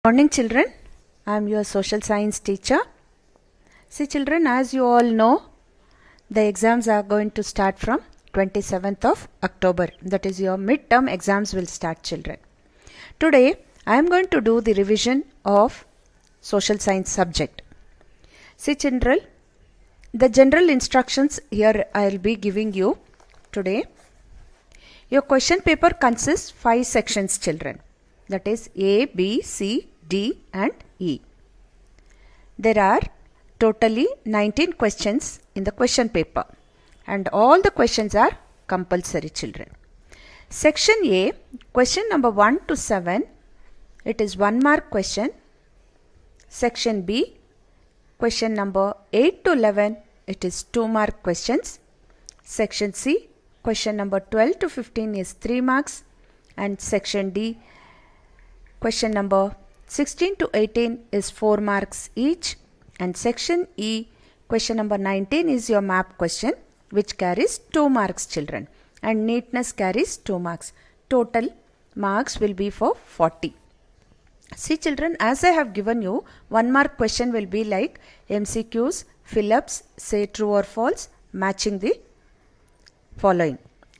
Morning children, I am your social science teacher. See children, as you all know, the exams are going to start from 27th of October. That is your midterm exams will start children. Today I am going to do the revision of social science subject. See children, the general instructions here I will be giving you today. Your question paper consists 5 sections children. That is A, B, C, D and E. There are totally 19 questions in the question paper and all the questions are compulsory children. Section A, question number 1 to 7, it is 1 mark question. Section B, question number 8 to 11, it is 2 mark questions. Section C, question number 12 to 15 is 3 marks, and section D, question number 16 to 18 is 4 marks each, and section E, question number 19 is your map question which carries 2 marks children, and neatness carries 2 marks. Total marks will be for 40. See children, as I have given you, 1 mark question will be like MCQs, fill-ups, say true or false, matching the following.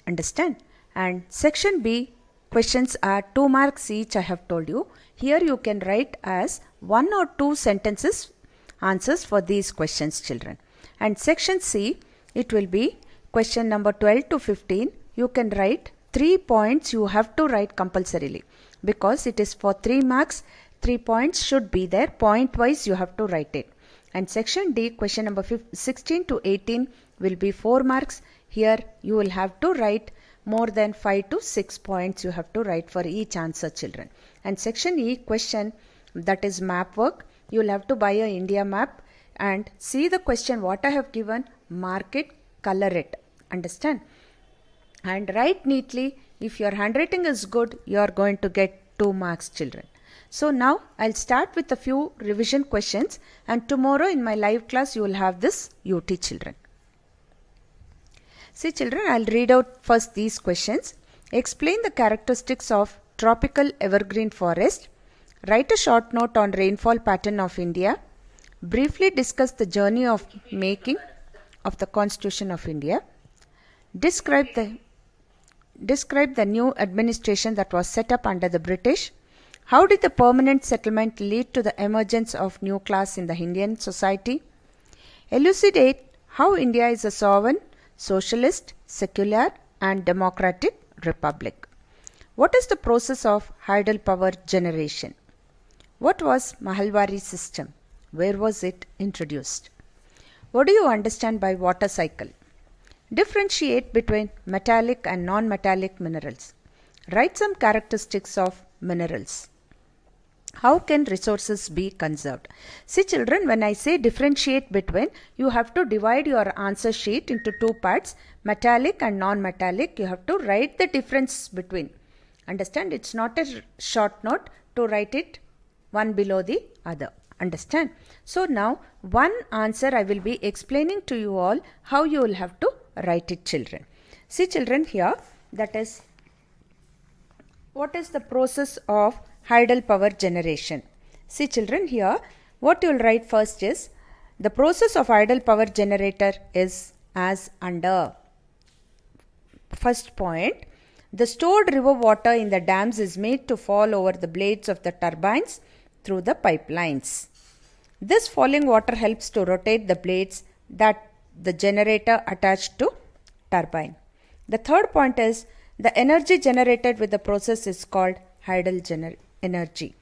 Understand? And section B, questions are 2 marks each, I have told you. Here you can write as 1 or 2 sentences answers for these questions children. And section C, it will be question number 12 to 15. You can write 3 points you have to write compulsorily. Because it is for 3 marks, 3 points should be there. Point wise you have to write it. And section D, question number 16 to 18 will be 4 marks. Here you will have to write more than 5 to 6 points you have to write for each answer children. And section E, question that is map work. You will have to buy a India map and see the question what I have given, mark it, color it. Understand? And write neatly. If your handwriting is good, you are going to get 2 marks children. So now I'll start with a few revision questions, and tomorrow in my live class you will have this UT children. See children, I'll read out first these questions. Explain the characteristics of tropical evergreen forest. Write a short note on rainfall pattern of India. Briefly discuss the journey of making of the Constitution of India. Describe the new administration that was set up under the British. How did the permanent settlement lead to the emergence of new class in the Indian society? Elucidate how India is a sovereign, socialist, secular and democratic republic. What is the process of hydel power generation? What was Mahalwari system? Where was it introduced? What do you understand by water cycle? Differentiate between metallic and non-metallic minerals. Write some characteristics of minerals. How can resources be conserved? See children, when I say differentiate between, you have to divide your answer sheet into 2 parts, metallic and non-metallic. You have to write the difference between. Understand? It's not a short note to write it one below the other. Understand? So now one answer I will be explaining to you all how you will have to write it children. See children, here that is what is the process of hydel power generation. See children, here what you will write first is the process of hydel power generator is as under. First point, the stored river water in the dams is made to fall over the blades of the turbines through the pipelines. This falling water helps to rotate the blades that the generator attached to turbine. The third point is the energy generated with the process is called hydel energy.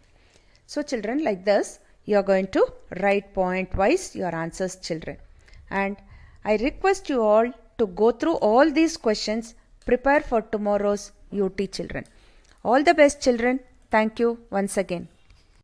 So children, like this you are going to write point wise your answers children. And I request you all to go through all these questions, prepare for tomorrow's UT children. All the best children. Thank you once again.